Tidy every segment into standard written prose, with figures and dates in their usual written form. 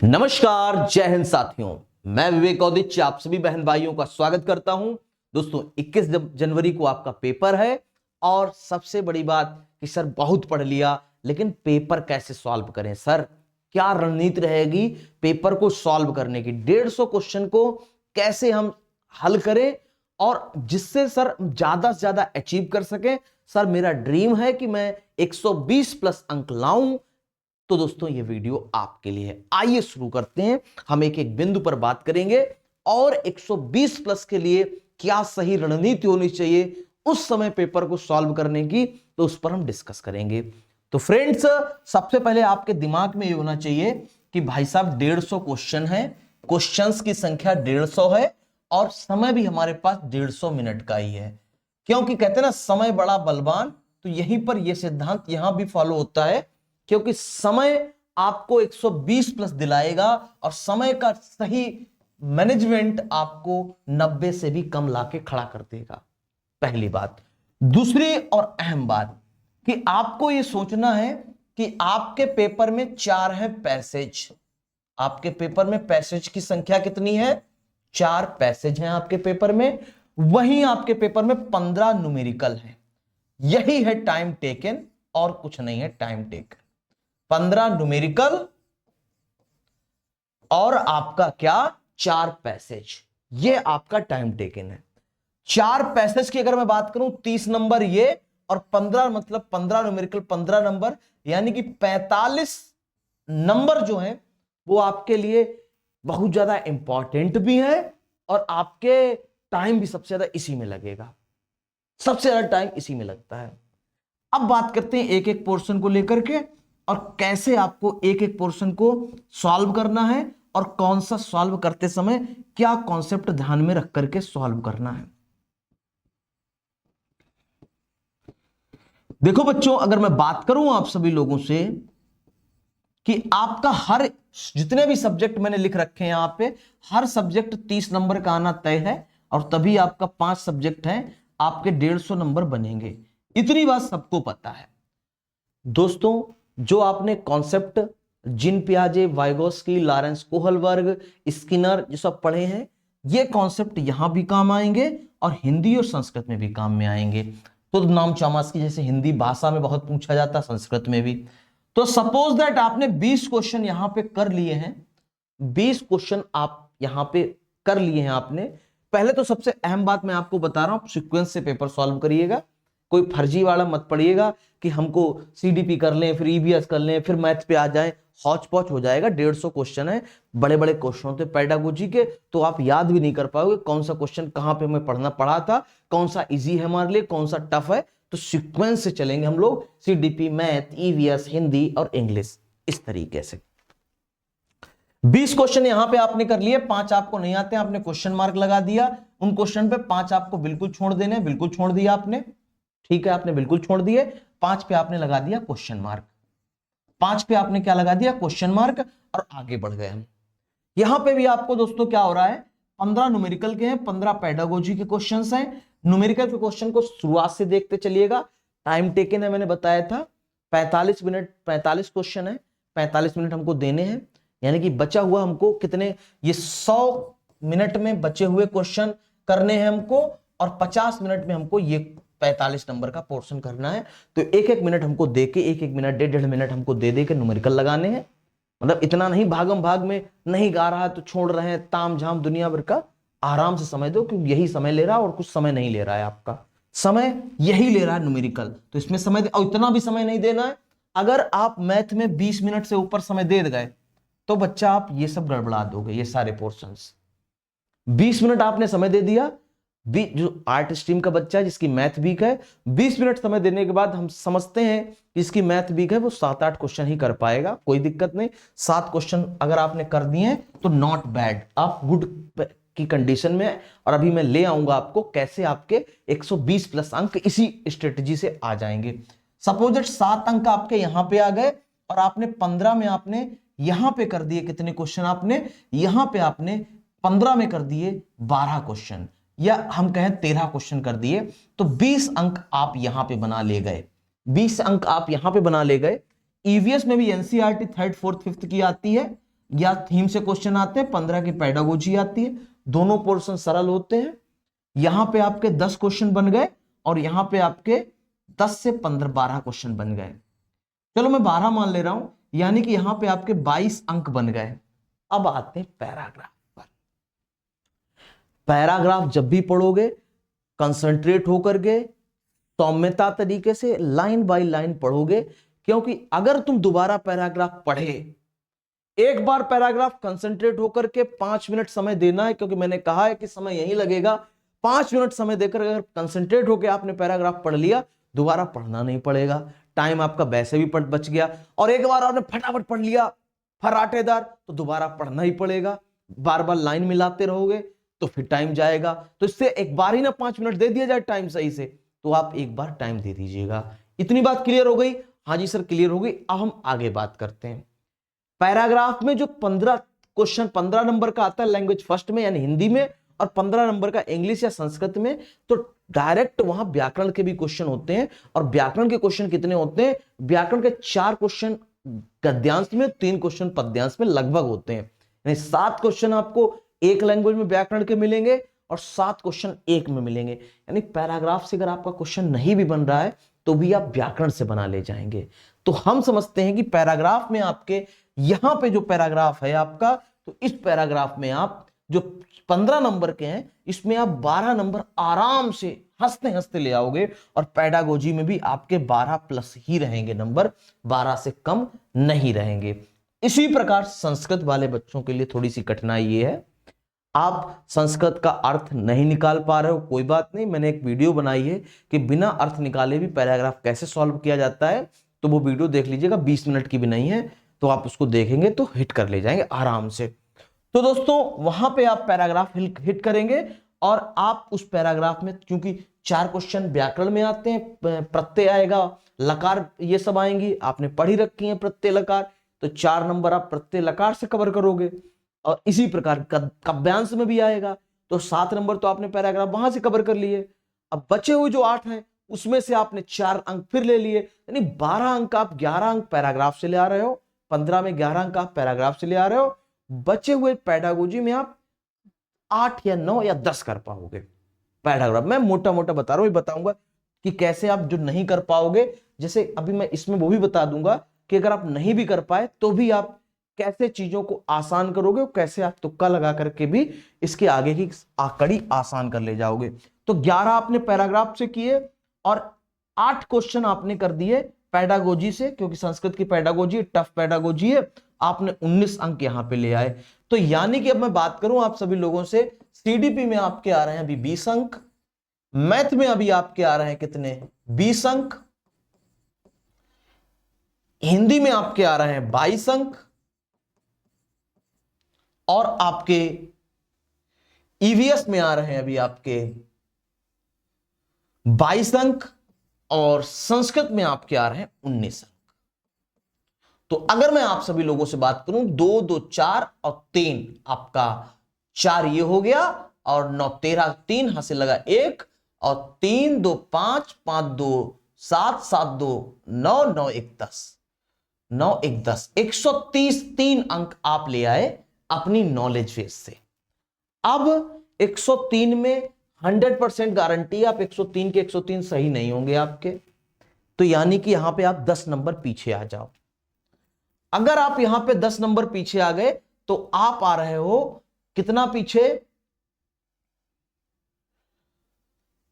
नमस्कार, जय हिंद साथियों। मैं विवेक औदित्य आप सभी बहन भाइयों का स्वागत करता हूं। दोस्तों 21 जनवरी को आपका पेपर है और सबसे बड़ी बात कि सर बहुत पढ़ लिया लेकिन पेपर कैसे सॉल्व करें। सर क्या रणनीति रहेगी पेपर को सॉल्व करने की, 150 क्वेश्चन को कैसे हम हल करें और जिससे सर ज्यादा से ज्यादा अचीव कर सकें। सर मेरा ड्रीम है कि मैं 120 प्लस अंक लाऊं। तो दोस्तों ये वीडियो आपके लिए है। आइए शुरू करते हैं। हम एक एक बिंदु पर बात करेंगे और 120 प्लस के लिए क्या सही रणनीति होनी चाहिए उस समय पेपर को सॉल्व करने की, तो उस पर हम डिस्कस करेंगे। तो फ्रेंड्स, सबसे पहले आपके दिमाग में ये होना चाहिए कि भाई साहब 150 क्वेश्चन है, क्वेश्चंस की संख्या 150 है और समय भी हमारे पास 150 मिनट का ही है। क्योंकि कहते हैं ना समय बड़ा बलवान, तो यहीं पर यह सिद्धांत यहां भी फॉलो होता है क्योंकि समय आपको 120 प्लस दिलाएगा और समय का सही मैनेजमेंट आपको 90 से भी कम लाके खड़ा कर देगा। पहली बात। दूसरी और अहम बात कि आपको यह सोचना है कि आपके पेपर में 4 है पैसेज। आपके पेपर में पैसेज की संख्या कितनी है? 4 पैसेज हैं आपके पेपर में। वहीं आपके पेपर में 15 न्यूमेरिकल है। यही है टाइम टेकन और कुछ नहीं है टाइम टेकन। 15 न्यूमेरिकल और आपका क्या 4 पैसेज, ये आपका टाइम टेकन है। 4 पैसेज की अगर मैं बात करूं 30 नंबर ये और 15 मतलब 15 न्यूमेरिकल 15 नंबर, यानी कि 45 नंबर जो है वो आपके लिए बहुत ज्यादा इंपॉर्टेंट भी है और आपके टाइम भी सबसे ज्यादा इसी में लगेगा। सबसे ज्यादा टाइम इसी में लगता है। अब बात करते हैं एक एक पोर्शन को लेकर के और कैसे आपको एक एक पोर्शन को सॉल्व करना है और कौन सा सॉल्व करते समय क्या कॉन्सेप्ट ध्यान में रख करके सॉल्व करना है। देखो बच्चों, अगर मैं बात करूं आप सभी लोगों से कि आपका हर जितने भी सब्जेक्ट मैंने लिख रखे हैं यहां पे, हर सब्जेक्ट 30 नंबर का आना तय है और तभी आपका 5 सब्जेक्ट हैं, आपके 150 नंबर बनेंगे। इतनी बात सबको पता है। दोस्तों जो आपने कॉन्सेप्ट जीन पियाजे, वाइगोस्की, लॉरेंस कोहलबर्ग, स्किनर ये सब पढ़े हैं, ये कॉन्सेप्ट यहां भी काम आएंगे और हिंदी और संस्कृत में भी काम में आएंगे। तो नाम चामास्की जैसे हिंदी भाषा में बहुत पूछा जाता है, संस्कृत में भी। तो सपोज दैट आपने 20 क्वेश्चन यहां पे कर लिए हैं, 20 क्वेश्चन आप यहां पे कर लिए हैं आपने। पहले तो सबसे अहम बात मैं आपको बता रहा हूं, सीक्वेंस से पेपर सॉल्व करिएगा। कोई फर्जी वाला मत पड़िएगा कि हमको सीडीपी कर लें फिर ईवीएस कर लें फिर मैथ पे आ जाएं, हौच पौच हो जाएगा। 150 क्वेश्चन है, बड़े बड़े क्वेश्चन होते पेडागोजी के, तो आप याद भी नहीं कर पाओगे कौन सा क्वेश्चन कहां पे हमें पढ़ा था, कौन सा इजी है हमारे लिए, कौन सा टफ है। तो सीक्वेंस से चलेंगे हम लोग, सीडीपी, मैथ, ईवीएस, हिंदी और इंग्लिश, इस तरीके से। 20 क्वेश्चन यहां पे आपने कर लिए, 5 आपको नहीं आते, आपने क्वेश्चन मार्क लगा दिया। उन क्वेश्चन पे 5 आपको बिल्कुल छोड़ देने, बिल्कुल छोड़ दिया आपने, ठीक है, आपने बिल्कुल छोड़ दिए। 5 पे आपने लगा दिया क्वेश्चन मार्क, 5 पे आपने क्या लगा दिया? क्वेश्चन मार्क, और आगे बढ़ गए हम। यहां पे भी आपको दोस्तों क्या हो रहा है, 15 न्यूमेरिकल के हैं, 15 पेडागोजी के क्वेश्चंस हैं। न्यूमेरिकल के क्वेश्चन को शुरुआत से देखते चलिएगा। टाइम टेकन है, मैंने बताया था 45 मिनट, 45 क्वेश्चन है, 45 मिनट हमको देने हैं, यानी कि बचा हुआ हमको कितने, ये 100 मिनट में बचे हुए क्वेश्चन करने हैं हमको और 50 मिनट में हमको ये 45 नंबर का पोर्शन करना है। तो एक एक मिनट हमको दे के, एक एक मिनट, 1.5 मिनट हमको दे दे के न्यूमेरिकल लगाने हैं। मतलब इतना नहीं भागम भाग में, नहीं गा रहा है तो छोड़ रहे हैं, ताम झाम दुनिया भर का। आराम से समय दो, क्योंकि यही समय ले रहा है और कुछ समय नहीं ले रहा है आपका, समय यही ले रहा है न्यूमेरिकल, तो इसमें समय और इतना भी समय नहीं देना है। अगर आप मैथ में 20 मिनट से ऊपर समय दे गए तो बच्चा आप ये सब गड़बड़ा दोगे, ये सारे पोर्शंस। 20 मिनट आपने समय दे दिया, जो आर्ट स्ट्रीम का बच्चा है जिसकी मैथ वीक है, 20 मिनट समय देने के बाद हम समझते हैं कि इसकी मैथ वीक है, वो 7-8 क्वेश्चन ही कर पाएगा, कोई दिक्कत नहीं। 7 क्वेश्चन अगर आपने कर दिए तो नॉट बैड, आप गुड की कंडीशन में। और अभी मैं ले आऊंगा आपको कैसे आपके 120 प्लस अंक इसी स्ट्रेटजी से आ जाएंगे। सपोज 7 अंक आपके यहां पे आ गए और आपने 15 में आपने यहां पे कर दिए कितने क्वेश्चन, आपने यहां पे आपने 15 में कर दिए 12 क्वेश्चन, या हम कहें 13 क्वेश्चन कर दिए, तो 20 अंक आप यहां पे बना ले गए, 20 अंक आप यहां पे बना ले गए। ईवीएस में भी एनसीईआरटी 3rd 4th 5th की आती है, या थीम से क्वेश्चन आते हैं, 15 की पेडागोजी आती है। दोनों पोर्शन सरल होते हैं। यहां पे आपके 10 क्वेश्चन बन गए और यहां पे आपके 10 से 15 12 क्वेश्चन बन गए। चलो मैं 12 मान ले रहा हूं, यानी कि यहां पे आपके 22 अंक बन गए। अब आते हैं पैराग्राफ पर। पैराग्राफ जब भी पढ़ोगे कंसंट्रेट होकर के सौम्यता तरीके से लाइन बाय लाइन पढ़ोगे, क्योंकि अगर तुम दोबारा पैराग्राफ पढ़े, एक बार पैराग्राफ कंसंट्रेट होकर के 5 मिनट समय देना है, क्योंकि मैंने कहा है कि समय यही लगेगा। 5 मिनट समय देकर अगर कंसंट्रेट होकर आपने पैराग्राफ पढ़ लिया, दोबारा पढ़ना नहीं पड़ेगा, टाइम आपका वैसे भी बच गया। और एक बार आपने फटाफट पढ़ लिया फराटेदार, तो दोबारा पढ़ना ही पड़ेगा। बार बार लाइन मिलाते रहोगे तो फिर टाइम जाएगा। तो इससे एक बार ही ना 5 मिनट दे दिया जाए टाइम सही से, तो आप एक बार टाइम दे दीजिएगा। इतनी बात क्लियर हो गई? हाँ जी सर क्लियर हो गई। अब हम आगे बात करते हैं। पैराग्राफ में जो 15 क्वेश्चन 15 नंबर का आता है लैंग्वेज फर्स्ट में यानी हिंदी में, और 15 नंबर का इंग्लिश या संस्कृत में, तो डायरेक्ट वहां व्याकरण के भी क्वेश्चन होते हैं। और व्याकरण के क्वेश्चन कितने होते हैं? व्याकरण के 4 क्वेश्चन गद्यांश में, 3 क्वेश्चन पद्यांश में लगभग होते हैं। यानी 7 क्वेश्चन आपको एक लैंग्वेज में व्याकरण के मिलेंगे और 7 क्वेश्चन एक में मिलेंगे। यानी पैराग्राफ से अगर आपका क्वेश्चन नहीं भी बन रहा है तो भी आप व्याकरण से बना ले जाएंगे। तो हम समझते हैं कि पैराग्राफ में आपके यहां पे जो पैराग्राफ है आपका, तो इस पैराग्राफ में आप जो 15 नंबर के हैं, इसमें आप 12 नंबर आराम से हंसते हंसते ले आओगे। और पेडागोजी में भी आपके 12 प्लस ही रहेंगे नंबर, 12 से कम नहीं रहेंगे। इसी प्रकार संस्कृत वाले बच्चों के लिए थोड़ी सी कठिनाई ये है, आप संस्कृत का अर्थ नहीं निकाल पा रहे हो, कोई बात नहीं, मैंने एक वीडियो बनाई है कि बिना अर्थ निकाले भी पैराग्राफ कैसे सॉल्व किया जाता है, तो वो वीडियो देख लीजिएगा, 20 मिनट की भी नहीं है, तो आप उसको देखेंगे तो हिट कर ले जाएंगे आराम से। तो दोस्तों वहां पे आप पैराग्राफ हिट करेंगे और आप उस पैराग्राफ में, क्योंकि 4 क्वेश्चन व्याकरण में आते हैं, प्रत्यय आएगा, लकार ये सब आएंगी, आपने पढ़ी रखी है प्रत्यय लकार, तो 4 नंबर आप प्रत्यय लकार से कवर करोगे। और इसी प्रकार काव्यांश में भी आएगा, तो 7 नंबर तो आपने पैराग्राफ वहां से कवर कर लिए। अब बचे हुए जो 8 हैं उसमें से आपने 4 अंक फिर ले लिए, यानी 12 अंक आप 11 अंक पैराग्राफ से ले आ रहे हो, 15 में 11 अंक आप पैराग्राफ से ले आ रहे हो। बचे हुए पेडागोजी में आप 8 या 9 या 10 कर पाओगे पैराग्राफ। मैं मोटा मोटा बता रहा हूं, बताऊंगा कि कैसे आप जो नहीं कर पाओगे, जैसे अभी मैं इसमें वो भी बता दूंगा कि अगर आप नहीं भी कर पाए तो भी आप कैसे चीजों को आसान करोगे, कैसे आप तुक्का लगा करके भी इसके आगे की कड़ी आसान कर ले जाओगे। तो 11 आपने पैराग्राफ से किए और 8 क्वेश्चन आपने कर दिए पेडागोजी से, क्योंकि संस्कृत की पेडागोजी टफ पेडागोजी है, आपने 19 अंक यहां पे ले आए। तो यानी कि अब मैं बात करूं आप सभी लोगों से, सीडीपी में आपके आ रहे हैं अभी 20 अंक, मैथ में अभी आपके आ रहे हैं कितने? 20 अंक, हिंदी में आपके आ रहे हैं 22 अंक, और आपके ईवीएस में आ रहे हैं अभी आपके 22 अंक, और संस्कृत में आपके आ रहे हैं 19 अंक। तो अगर मैं आप सभी लोगों से बात करूं, 2 2 4 और 3, आपका 4 ये हो गया, और 9 13, 3 हासिल लगा 1, और 3 2 5 5 2 7 7 2 9 9 1 10 9 1 10 130 3 अंक आप ले आए अपनी नॉलेज बेस से। अब 103 में 100% गारंटी, आप 103 के 103 सही नहीं होंगे आपके, तो यानी कि यहां पे आप 10 नंबर पीछे आ जाओ। अगर आप यहां पे 10 नंबर पीछे आ गए तो आप आ रहे हो कितना पीछे?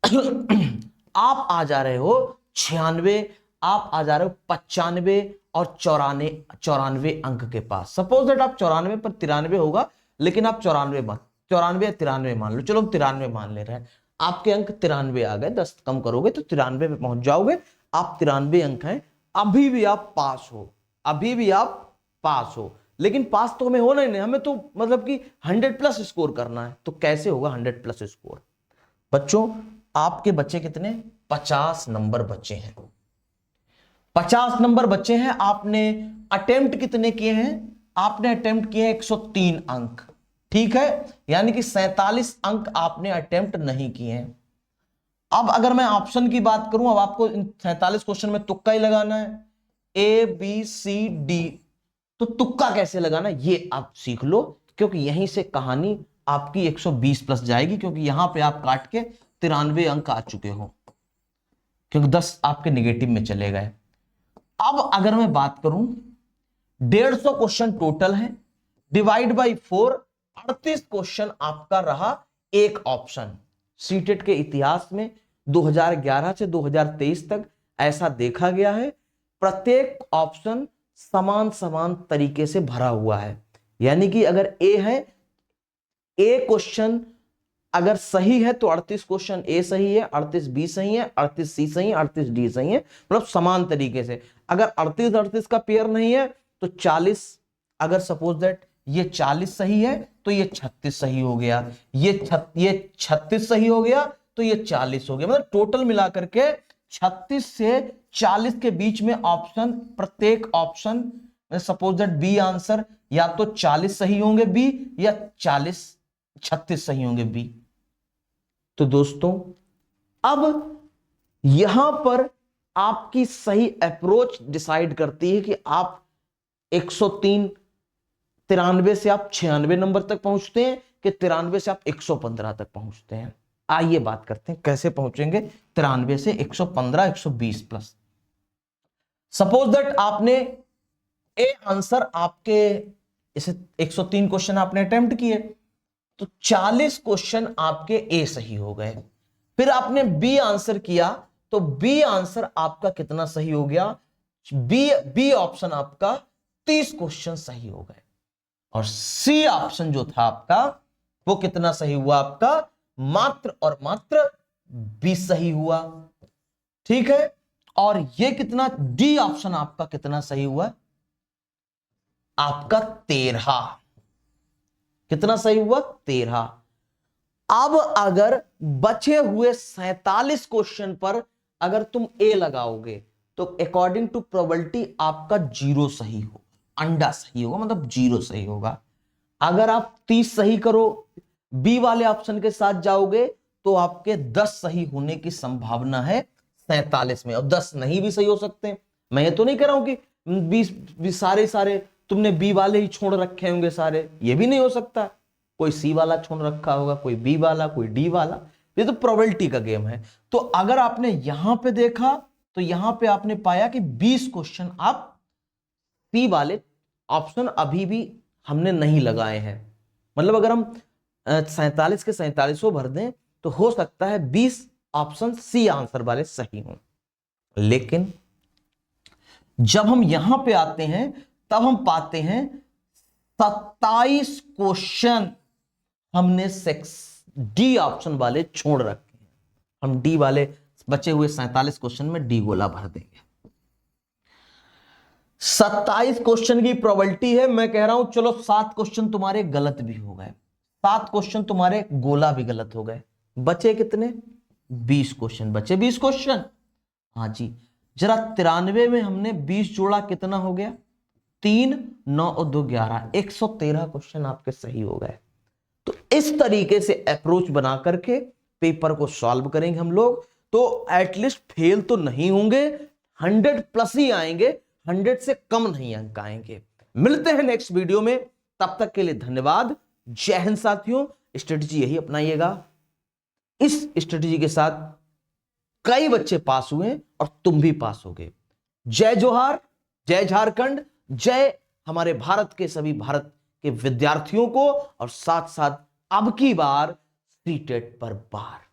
आप आ जा रहे हो 96, आप आ जा रहे हो 95 और 94 अंक के पास। सपोज दैट आप 94 पर 93 होगा, लेकिन आप 94 या 93 मान लो, चलो हम 93 मान ले रहे हैं, आपके अंक 93 आ गए, 10 कम करोगे तो 93 पे पहुंच जाओगे, आप 93 अंक हैं, अभी भी आप पास हो, अभी भी आप पास हो। लेकिन पास तो हमें होना ही नहीं, हमें तो मतलब कि 100 प्लस स्कोर करना है। तो कैसे होगा 100 प्लस स्कोर? बच्चों आपके बच्चे कितने? 50 नंबर बच्चे हैं, 50 नंबर बच्चे हैं। आपने अटेम्प्ट कितने किए हैं? आपने अटेम्प्ट किए 103 अंक, ठीक है, यानी कि 47 अंक आपने अटेम्प्ट नहीं किए हैं। अब अगर मैं ऑप्शन की बात करूं, अब आपको इन 47 क्वेश्चन में तुक्का ही लगाना है, A B C D, तो तुक्का कैसे लगाना ये आप सीख लो, क्योंकि यहीं से कहानी आपकी 120 प्लस जाएगी, क्योंकि यहां पे आप काट के 93 अंक आ चुके हो, क्योंकि 10 आपके नेगेटिव में चले गए। अब अगर मैं बात करूं 150 क्वेश्चन टोटल है, डिवाइड बाई 4, 38 क्वेश्चन आपका रहा एक ऑप्शन। सीटेट के इतिहास में 2011 से 2023 तक ऐसा देखा गया है, प्रत्येक ऑप्शन समान समान तरीके से भरा हुआ है। यानी कि अगर ए है, ए क्वेश्चन अगर सही है तो 38 क्वेश्चन ए सही है, 38 बी सही है, 38 सी सही है, 38 डी सही है, मतलब समान तरीके से। अगर 38-38 का पेयर नहीं है तो 40, अगर सपोज दैट ये 40 सही है तो ये 36 सही हो गया, ये 36 सही हो गया तो ये 40 हो गया, मतलब टोटल मिलाकर के 36 से 40 के बीच में ऑप्शन, प्रत्येक option suppose that B answer या तो 40 सही होंगे बी, या 36 सही होंगे बी। तो दोस्तों अब यहां पर आपकी सही अप्रोच डिसाइड करती है कि आप 103 93 से आप 96 नंबर तक पहुंचते हैं कि 93 से आप 115 तक पहुंचते हैं। आइए बात करते हैं कैसे पहुंचेंगे 93 से 115 120 प्लस। सपोज दैट आपने ए आंसर आपके इसे 103 क्वेश्चन आपने अटेम्प्ट किए, तो 40 क्वेश्चन आपके ए सही हो गए। फिर आपने बी आंसर किया तो बी आंसर आपका कितना सही हो गया, बी ऑप्शन आपका 30 क्वेश्चन सही हो गए, और सी ऑप्शन जो था आपका वो कितना सही हुआ, आपका मात्र और मात्र 20 सही हुआ। ठीक है, और ये कितना, डी ऑप्शन आपका कितना सही हुआ, आपका 13। कितना सही हुआ, 13। अब अगर बचे हुए 47 क्वेश्चन पर अगर तुम ए लगाओगे तो अकॉर्डिंग टू प्रोबेबिलिटी आपका 0 सही हो, अंडा सही होगा, मतलब 0 सही होगा। अगर आप 30 सही करो, बी वाले ऑप्शन के साथ जाओगे तो आपके 10 सही होने की संभावना है 47 में, और 10 नहीं भी सही हो सकते हैं। मैं ये तो नहीं कह रहा हूं कि 20 सारे तुमने बी वाले ही छोड़ रखे होंगे सारे, ये भी नहीं हो सकता। कोई सी वाला छोड़ रखा होगा, कोई बी वाला, कोई डी वाला, ये तो प्रोबेबिलिटी का गेम है। तो अगर आपने यहां पे देखा तो यहां पे आपने पाया कि 20 क्वेश्चन आप सी वाले ऑप्शन अभी भी हमने नहीं लगाए हैं। मतलब अगर हम 47 के 47 भर दें तो हो सकता है 20 ऑप्शन सी आंसर वाले सही हों। लेकिन जब हम यहां पे आते हैं तब हम पाते हैं 27 क्वेश्चन हमने डी ऑप्शन वाले छोड़ रखे हैं। हम डी वाले बचे हुए 47 क्वेश्चन में डी गोला भर देंगे। 27 क्वेश्चन की प्रोबेबिलिटी है, मैं कह रहा हूं चलो 7 क्वेश्चन तुम्हारे गलत भी हो गए, 7 क्वेश्चन तुम्हारे गोला भी गलत हो गए, बचे कितने, 20 क्वेश्चन बचे। 20 क्वेश्चन, हाँ जी, जरा 93 में हमने 20 जोड़ा कितना हो गया, 3 9 और 2 11, 113 क्वेश्चन आपके सही हो गए। तो इस तरीके से अप्रोच बना करके पेपर को सॉल्व करेंगे हम लोग, तो एटलीस्ट फेल तो नहीं होंगे, 100 प्लस ही आएंगे, 100 से कम नहीं अंक आएंगे। मिलते हैं नेक्स्ट वीडियो में, तब तक के लिए धन्यवाद। जय हिंद साथियों, स्ट्रेटजी यही अपनाइएगा। इस स्ट्रेटजी के साथ कई बच्चे पास हुए और तुम भी पास होगे। जय जोहार, जय झारखंड, जय हमारे भारत के सभी भारत के विद्यार्थियों को, और साथ साथ अब की बार सीटेट पर बार।